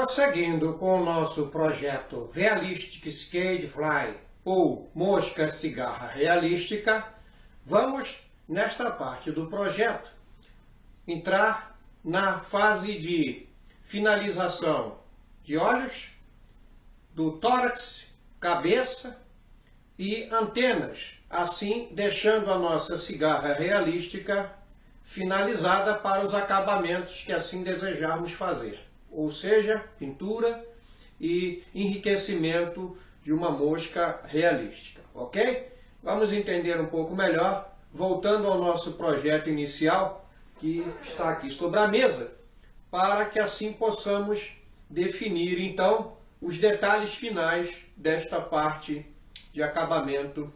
Prosseguindo com o nosso projeto Realistic Scalefly ou Mosca Cigarra Realística, vamos, nesta parte do projeto, entrar na fase de finalização de olhos, do tórax, cabeça e antenas, assim deixando a nossa cigarra realística finalizada para os acabamentos que assim desejarmos fazer, ou seja, pintura e enriquecimento de uma mosca realística, ok? Vamos entender um pouco melhor, voltando ao nosso projeto inicial, que está aqui sobre a mesa, para que assim possamos definir então os detalhes finais desta parte de acabamento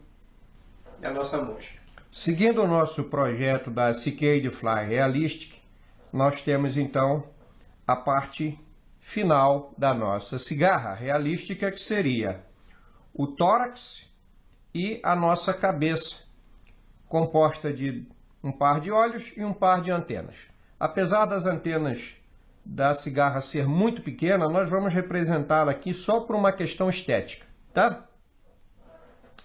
da nossa mosca. Seguindo o nosso projeto da Scalefly Realistic, nós temos então a parte final da nossa cigarra realística, que seria o tórax e a nossa cabeça, composta de um par de olhos e um par de antenas. Apesar das antenas da cigarra ser muito pequena, nós vamos representá-la aqui só por uma questão estética, tá?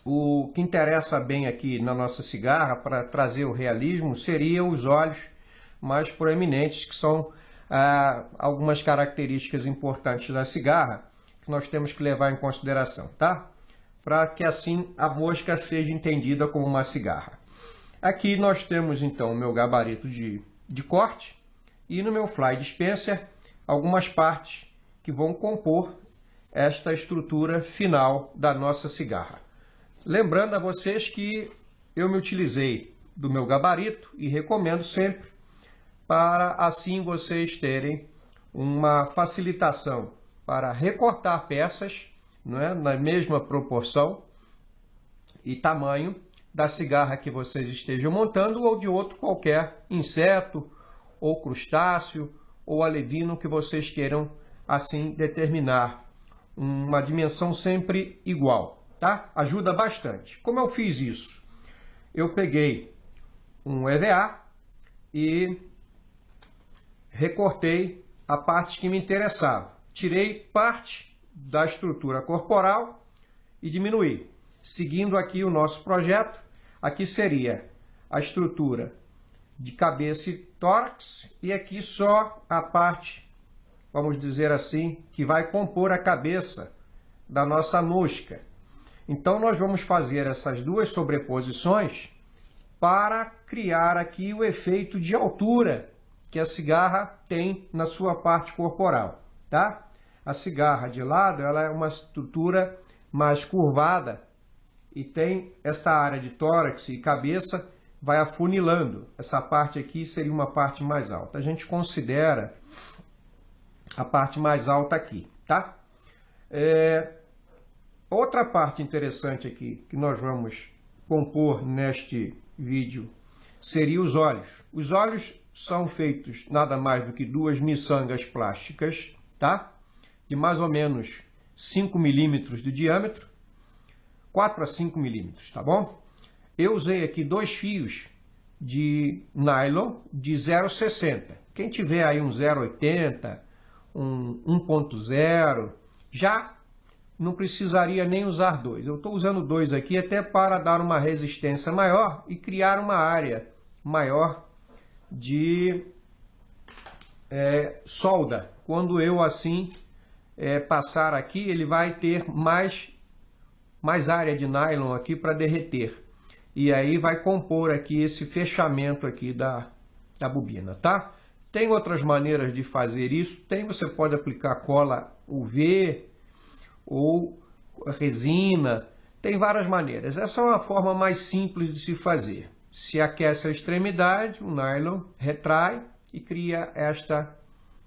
O que interessa bem aqui na nossa cigarra, para trazer o realismo, seria os olhos mais proeminentes, que são algumas características importantes da cigarra que nós temos que levar em consideração, tá? Para que assim a mosca seja entendida como uma cigarra. Aqui nós temos então o meu gabarito de corte e no meu fly dispenser algumas partes que vão compor esta estrutura final da nossa cigarra. Lembrando a vocês que eu me utilizei do meu gabarito e recomendo sempre, para assim vocês terem uma facilitação para recortar peças, não é, na mesma proporção e tamanho da cigarra que vocês estejam montando ou de outro qualquer inseto ou crustáceo ou alevino que vocês queiram assim determinar uma dimensão sempre igual, tá? Ajuda bastante. Como eu fiz isso? Eu peguei um EVA e recortei a parte que me interessava. Tirei parte da estrutura corporal e diminuí. Seguindo aqui o nosso projeto, aqui seria a estrutura de cabeça e tórax e aqui só a parte, vamos dizer assim, que vai compor a cabeça da nossa mosca. Então nós vamos fazer essas duas sobreposições para criar aqui o efeito de altura que a cigarra tem na sua parte corporal, tá? A cigarra de lado, ela é uma estrutura mais curvada e tem esta área de tórax e cabeça vai afunilando. Essa parte aqui seria uma parte mais alta. A gente considera a parte mais alta aqui, tá? Outra parte interessante aqui que nós vamos compor neste vídeo seria os olhos. Os olhos são feitos nada mais do que duas miçangas plásticas, tá? De mais ou menos 5 milímetros de diâmetro, 4 a 5 milímetros, tá bom? Eu usei aqui dois fios de nylon de 0,60. Quem tiver aí um 0,80, um 1,0, já não precisaria nem usar dois. Eu estou usando dois aqui até para dar uma resistência maior e criar uma área maior de solda. Quando eu assim passar aqui, ele vai ter mais área de nylon aqui para derreter. E aí vai compor aqui esse fechamento aqui da bobina, tá? Tem outras maneiras de fazer isso. Você pode aplicar cola UV ou resina. Tem várias maneiras. Essa é uma forma mais simples de se fazer. Se aquece a extremidade, o nylon retrai e cria esta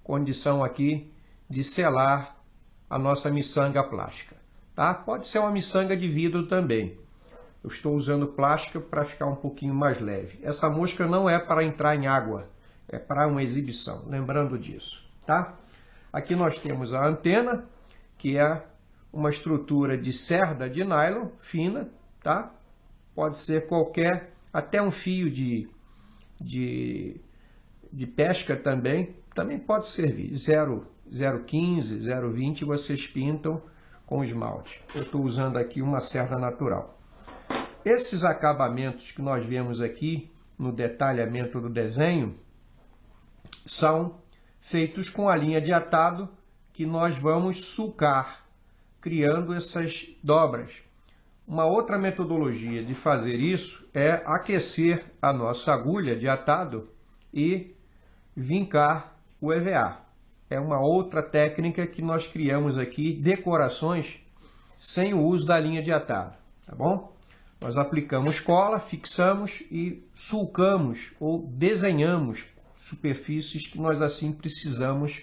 condição aqui de selar a nossa miçanga plástica, tá? Pode ser uma miçanga de vidro também. Eu estou usando plástica para ficar um pouquinho mais leve. Essa mosca não é para entrar em água, é para uma exibição, lembrando disso, tá? Aqui nós temos a antena, que é uma estrutura de cerda de nylon fina, tá? Pode ser qualquer, até um fio de pesca também pode servir, 0,15, 0,20 vocês pintam com esmalte. Eu estou usando aqui uma cerda natural. Esses acabamentos que nós vemos aqui no detalhamento do desenho são feitos com a linha de atado que nós vamos sulcar, criando essas dobras. Uma outra metodologia de fazer isso é aquecer a nossa agulha de atado e vincar o EVA. É uma outra técnica que nós criamos aqui, decorações sem o uso da linha de atado, tá bom? Nós aplicamos cola, fixamos e sulcamos ou desenhamos superfícies que nós assim precisamos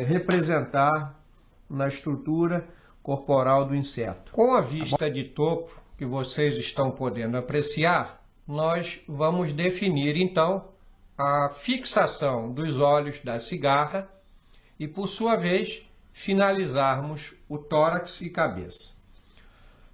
representar na estrutura corporal do inseto. Com a vista de topo que vocês estão podendo apreciar, nós vamos definir então a fixação dos olhos da cigarra e, por sua vez, finalizarmos o tórax e cabeça.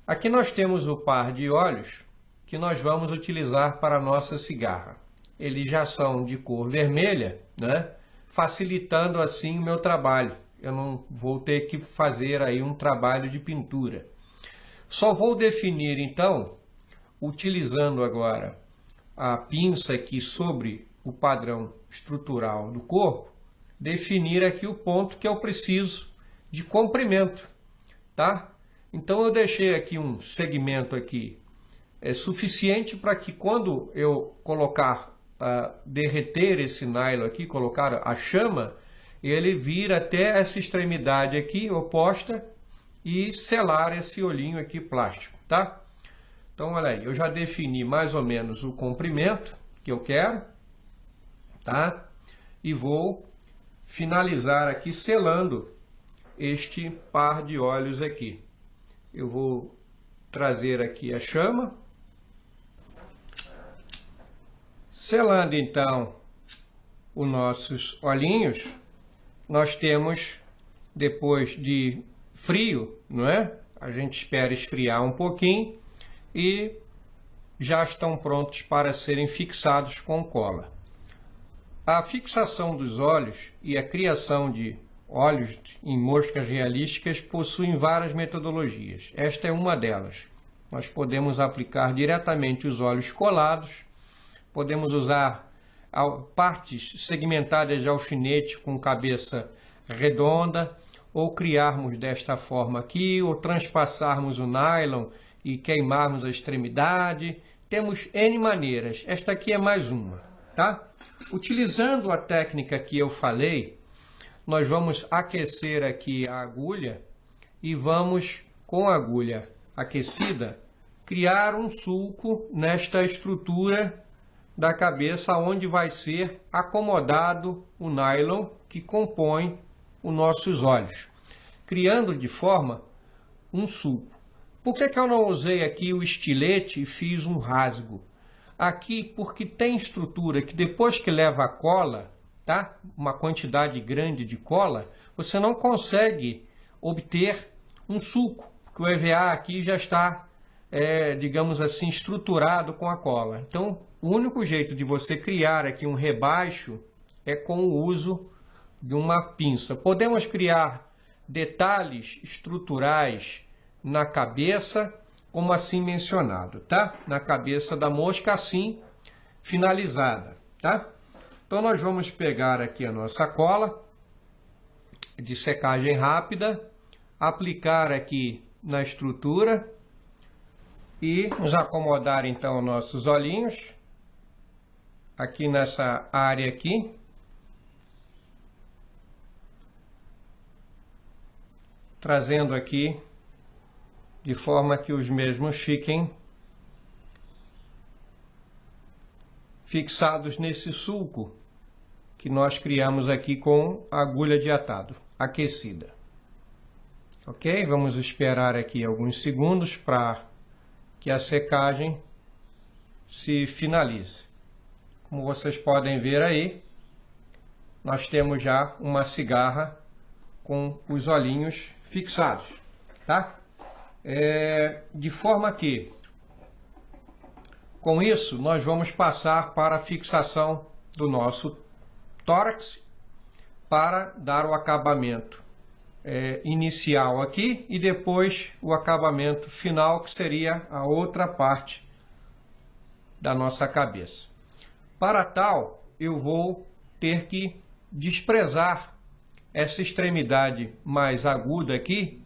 Aqui nós temos o par de olhos que nós vamos utilizar para a nossa cigarra. Eles já são de cor vermelha, né? Facilitando assim o meu trabalho. Eu não vou ter que fazer aí um trabalho de pintura. Só vou definir então, utilizando agora a pinça aqui sobre o padrão estrutural do corpo, definir aqui o ponto que eu preciso de comprimento, tá? Então eu deixei aqui um segmento aqui suficiente para que quando eu colocar, derreter esse nylon aqui, colocar a chama, ele vir até essa extremidade aqui oposta e selar esse olhinho aqui plástico, tá? Então olha aí, eu já defini mais ou menos o comprimento que eu quero, tá? E vou finalizar aqui selando este par de olhos aqui. Eu vou trazer aqui a chama, selando então os nossos olhinhos. Nós temos, depois de frio, não é? A gente espera esfriar um pouquinho e já estão prontos para serem fixados com cola. A fixação dos olhos e a criação de olhos em moscas realísticas possuem várias metodologias. Esta é uma delas. Nós podemos aplicar diretamente os olhos colados, podemos usar partes segmentadas de alfinete com cabeça redonda, ou criarmos desta forma aqui, ou transpassarmos o nylon e queimarmos a extremidade. Temos N maneiras. Esta aqui é mais uma, tá? Utilizando a técnica que eu falei, nós vamos aquecer aqui a agulha e vamos, com a agulha aquecida, criar um sulco nesta estrutura da cabeça, onde vai ser acomodado o nylon que compõe os nossos olhos, criando de forma um sulco. Por que eu não usei aqui o estilete e fiz um rasgo? Aqui porque tem estrutura que depois que leva a cola, tá? Uma quantidade grande de cola, você não consegue obter um sulco, porque o EVA aqui já está, digamos assim, estruturado com a cola. Então, o único jeito de você criar aqui um rebaixo é com o uso de uma pinça. Podemos criar detalhes estruturais na cabeça, como assim mencionado, tá? Na cabeça da mosca, assim, finalizada, tá? Então nós vamos pegar aqui a nossa cola de secagem rápida, aplicar aqui na estrutura e nos acomodar então nossos olhinhos aqui nessa área aqui. Trazendo aqui de forma que os mesmos fiquem fixados nesse sulco que nós criamos aqui com a agulha de atado aquecida. Ok? Vamos esperar aqui alguns segundos para que a secagem se finalize. Como vocês podem ver aí, nós temos já uma cigarra com os olhinhos fixados, tá? De forma que, com isso, nós vamos passar para a fixação do nosso tórax, para dar o acabamento inicial aqui e depois o acabamento final, que seria a outra parte da nossa cabeça. Para tal, eu vou ter que desprezar essa extremidade mais aguda aqui,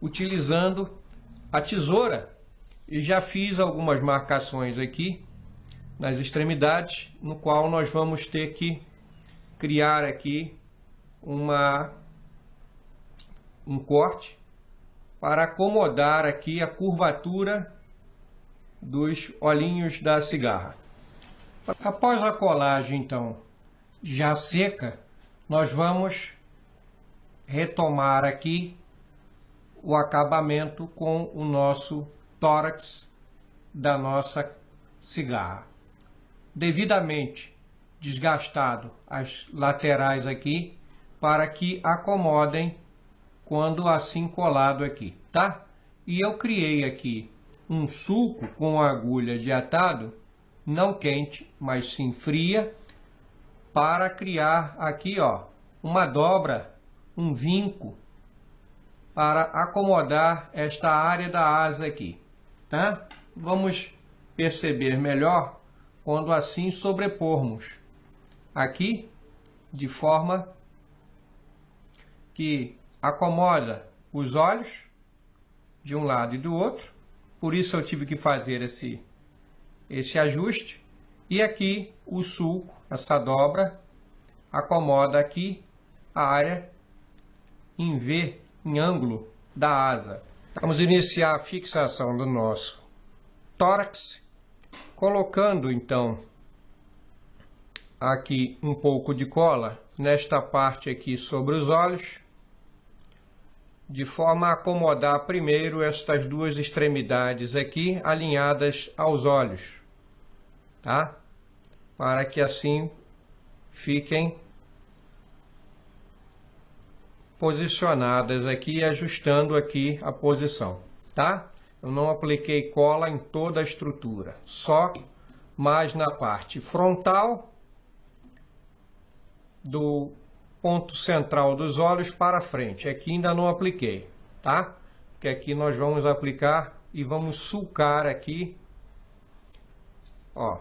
utilizando a tesoura. E já fiz algumas marcações aqui nas extremidades, no qual nós vamos ter que criar aqui um corte para acomodar aqui a curvatura dos olhinhos da cigarra. Após a colagem, então, já seca, nós vamos retomar aqui o acabamento com o nosso tórax da nossa cigarra. Devidamente desgastado as laterais aqui, para que acomodem quando assim colado aqui, tá? E eu criei aqui um sulco com agulha de atado, não quente, mas sim fria, para criar aqui, ó, uma dobra, um vinco, para acomodar esta área da asa aqui, tá? Vamos perceber melhor quando assim sobrepormos aqui, de forma que acomoda os olhos de um lado e do outro. Por isso eu tive que fazer esse ajuste. E aqui o sulco, essa dobra, acomoda aqui a área em V, em ângulo da asa. Vamos iniciar a fixação do nosso tórax, colocando então aqui um pouco de cola nesta parte aqui sobre os olhos, de forma a acomodar primeiro estas duas extremidades aqui alinhadas aos olhos, tá? Para que assim fiquem posicionadas aqui, ajustando aqui a posição, tá? Eu não apliquei cola em toda a estrutura, só mais na parte frontal do ponto central dos olhos para frente. Aqui ainda não apliquei, tá? Porque aqui nós vamos aplicar e vamos sulcar aqui, ó,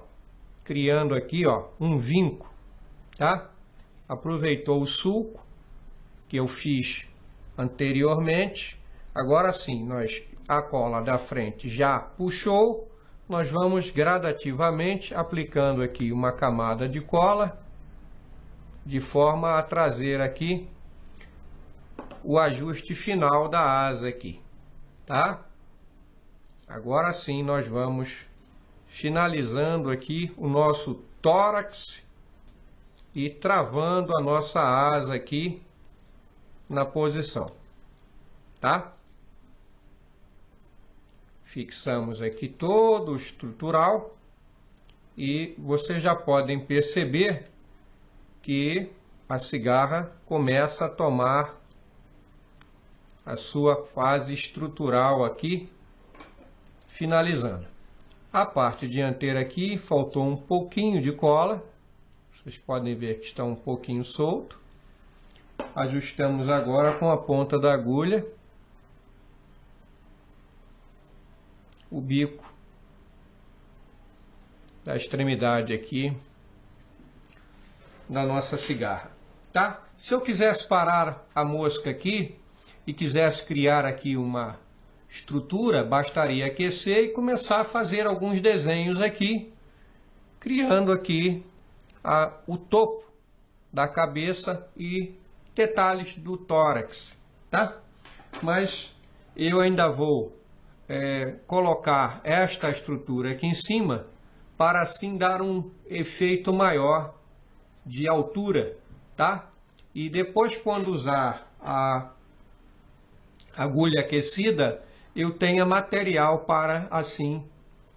criando aqui, ó, um vinco, tá? Aproveitou o sulco que eu fiz anteriormente. Agora sim, a cola da frente já puxou, nós vamos gradativamente aplicando aqui uma camada de cola, de forma a trazer aqui o ajuste final da asa aqui, tá? Agora sim nós vamos finalizando aqui o nosso tórax e travando a nossa asa aqui na posição, tá? Fixamos aqui todo o estrutural e vocês já podem perceber que a cigarra começa a tomar a sua fase estrutural aqui, finalizando. A parte dianteira aqui faltou um pouquinho de cola, vocês podem ver que está um pouquinho solto. Ajustamos agora com a ponta da agulha o bico da extremidade aqui da nossa cigarra, tá? Se eu quisesse parar a mosca aqui e quisesse criar aqui uma estrutura, bastaria aquecer e começar a fazer alguns desenhos aqui, criando aqui o topo da cabeça e detalhes do tórax, tá? Mas eu ainda vou colocar esta estrutura aqui em cima para assim dar um efeito maior de altura, tá? E depois, quando usar a agulha aquecida, eu tenha material para assim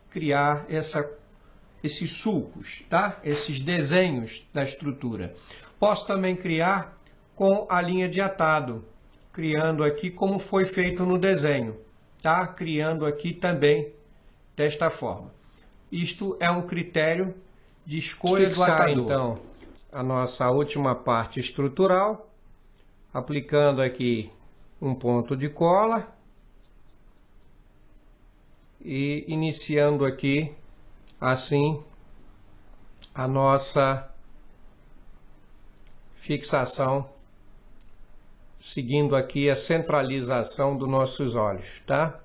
criar esses sulcos, tá? Esses desenhos da estrutura. Posso também criar com a linha de atado, criando aqui como foi feito no desenho, tá? Criando aqui também desta forma. Isto é um critério de escolha do atador. Então, a nossa última parte estrutural, aplicando aqui um ponto de cola e iniciando aqui assim a nossa fixação, seguindo aqui a centralização dos nossos olhos, tá?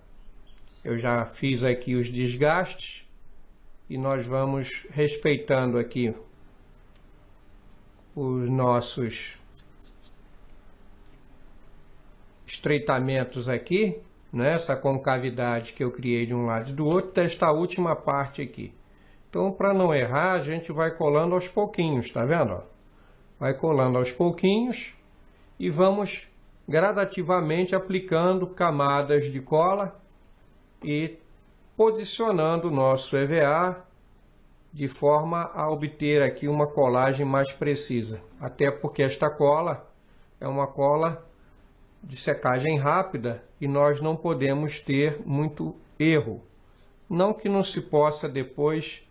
Eu já fiz aqui os desgastes e nós vamos respeitando aqui os nossos estreitamentos aqui, né? Essa concavidade que eu criei de um lado e do outro, desta última parte aqui. Então, para não errar, a gente vai colando aos pouquinhos, tá vendo? Vai colando aos pouquinhos e vamos gradativamente aplicando camadas de cola e posicionando o nosso EVA de forma a obter aqui uma colagem mais precisa. Até porque esta cola é uma cola de secagem rápida e nós não podemos ter muito erro. Não que não se possa depois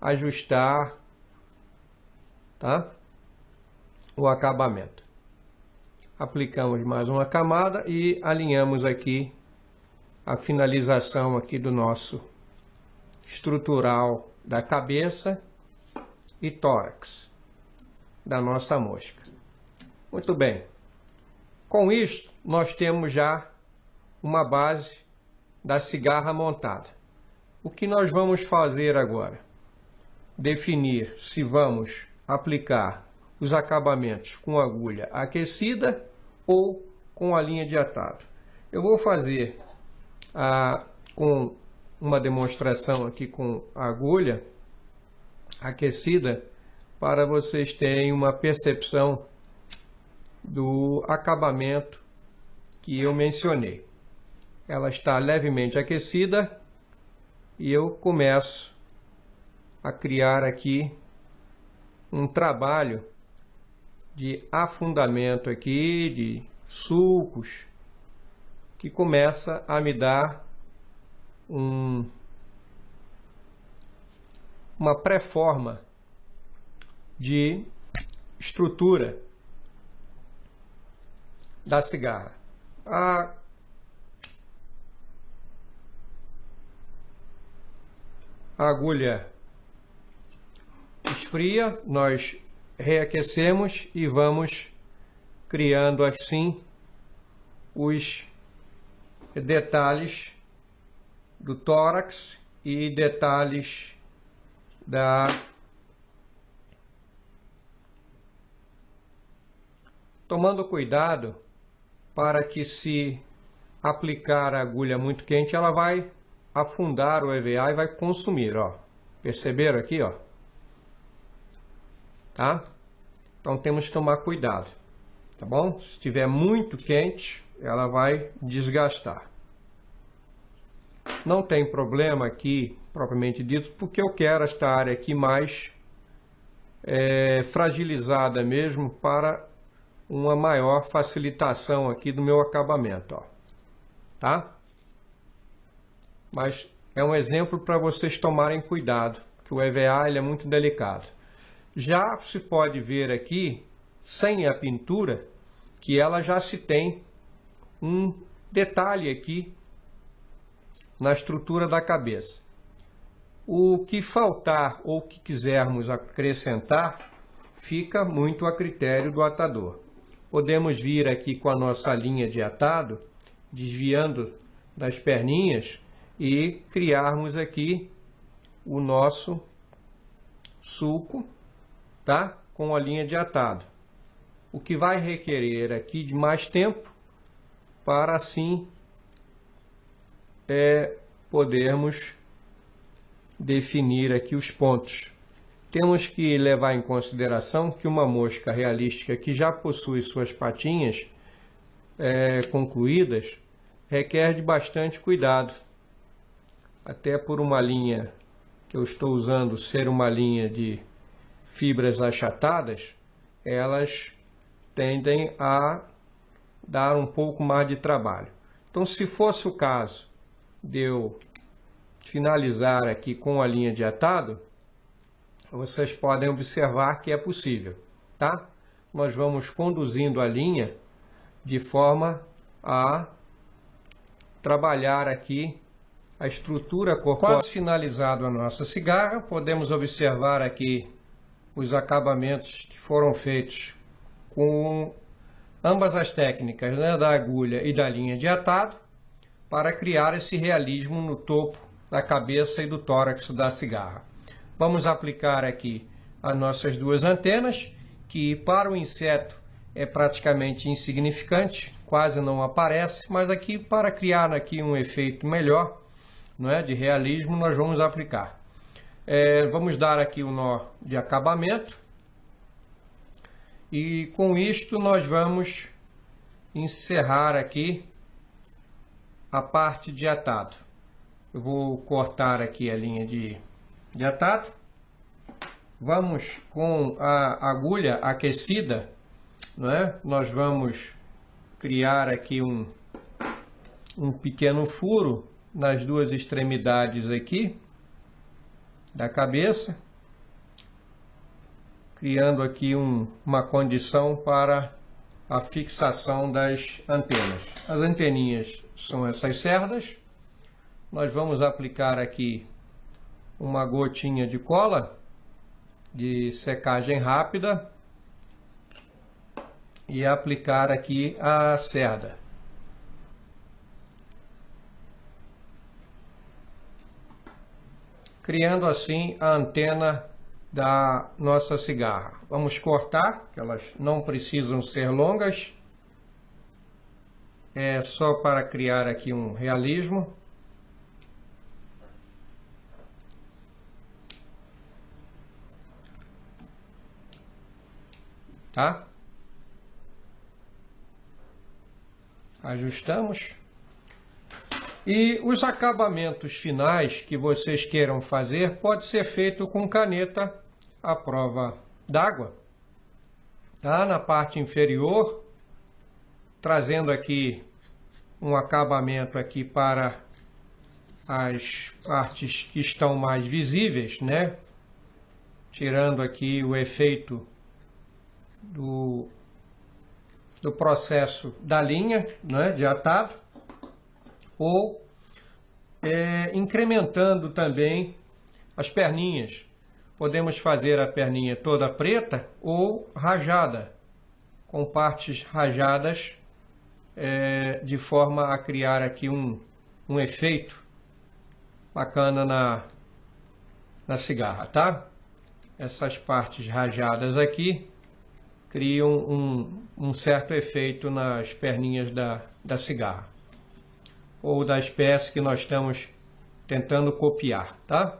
ajustar, tá? O acabamento. Aplicamos mais uma camada e alinhamos aqui a finalização aqui do nosso estrutural da cabeça e tórax da nossa mosca. Muito bem. Com isso, nós temos já uma base da cigarra montada. O que nós vamos fazer agora? Definir se vamos aplicar os acabamentos com agulha aquecida ou com a linha de atado. Eu vou fazer com uma demonstração aqui com a agulha aquecida para vocês terem uma percepção do acabamento que eu mencionei. Ela está levemente aquecida e eu começo a criar aqui um trabalho de afundamento aqui, de sulcos, que começa a me dar uma pré-forma de estrutura da cigarra. A agulha esfria, nós reaquecemos e vamos criando assim os detalhes do tórax e detalhes tomando cuidado para que, se aplicar a agulha muito quente, ela vai afundar o EVA e vai consumir, ó. Perceberam aqui, ó? Tá? Então temos que tomar cuidado, tá bom? Se estiver muito quente, ela vai desgastar. Não tem problema aqui, propriamente dito, porque eu quero esta área aqui mais fragilizada mesmo, para uma maior facilitação aqui do meu acabamento, ó. Tá? Mas é um exemplo para vocês tomarem cuidado, que o EVA ele é muito delicado. Já se pode ver aqui, sem a pintura, que ela já se tem um detalhe aqui na estrutura da cabeça. O que faltar ou que quisermos acrescentar, fica muito a critério do atador. Podemos vir aqui com a nossa linha de atado, desviando das perninhas e criarmos aqui o nosso sulco, tá? Com a linha de atado. O que vai requerer aqui de mais tempo para assim podermos definir aqui os pontos. Temos que levar em consideração que uma mosca realística que já possui suas patinhas concluídas requer de bastante cuidado. Até por uma linha que eu estou usando ser uma linha de fibras achatadas, elas tendem a dar um pouco mais de trabalho. Então, se fosse o caso de eu finalizar aqui com a linha de atado, vocês podem observar que é possível. tá? Nós vamos conduzindo a linha de forma a trabalhar aqui a estrutura corporal. Quase finalizado a nossa cigarra, podemos observar aqui os acabamentos que foram feitos com ambas as técnicas, né, da agulha e da linha de atado, para criar esse realismo no topo da cabeça e do tórax da cigarra. Vamos aplicar aqui as nossas duas antenas, que para o inseto é praticamente insignificante, quase não aparece, mas aqui para criar aqui um efeito melhor, não é, de realismo, nós vamos aplicar. Vamos dar aqui o nó de acabamento e com isto nós vamos encerrar aqui a parte de atado. Eu vou cortar aqui a linha de atado. Vamos com a agulha aquecida, não é? Nós vamos criar aqui um pequeno furo nas duas extremidades aqui da cabeça, criando aqui uma condição para a fixação das antenas. As anteninhas são essas cerdas. Nós vamos aplicar aqui uma gotinha de cola de secagem rápida e aplicar aqui a cerda. Criando assim a antena da nossa cigarra. Vamos cortar, que elas não precisam ser longas. É só para criar aqui um realismo. Tá? Ajustamos. E os acabamentos finais que vocês queiram fazer pode ser feito com caneta à prova d'água, tá? Na parte inferior, trazendo aqui um acabamento aqui para as partes que estão mais visíveis, né? Tirando aqui o efeito do processo da linha, né, de atado, ou incrementando também as perninhas. Podemos fazer a perninha toda preta ou rajada, com partes rajadas, de forma a criar aqui um efeito bacana na cigarra, tá? Essas partes rajadas aqui criam um certo efeito nas perninhas da cigarra, ou das peças que nós estamos tentando copiar, tá?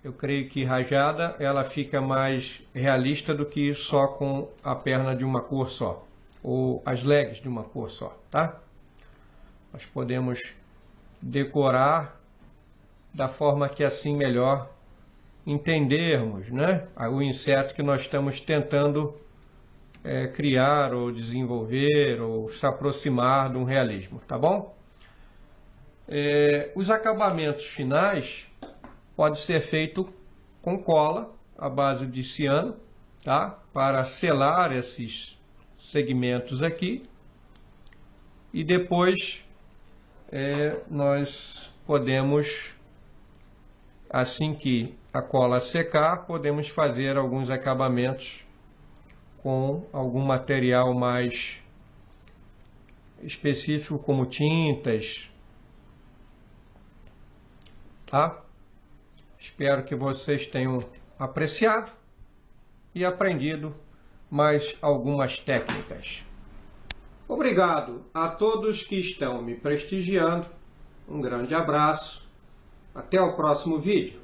Eu creio que rajada ela fica mais realista do que só com a perna de uma cor só, ou as legs de uma cor só, tá? Nós podemos decorar da forma que assim melhor entendermos, né, o inseto que nós estamos tentando criar ou desenvolver ou se aproximar de um realismo, tá bom? Os acabamentos finais pode ser feito com cola à base de ciano, tá? Para selar esses segmentos aqui, e depois nós podemos, assim que a cola secar, podemos fazer alguns acabamentos com algum material mais específico, como tintas, tá? Espero que vocês tenham apreciado e aprendido mais algumas técnicas. Obrigado a todos que estão me prestigiando. Um grande abraço. Até o próximo vídeo.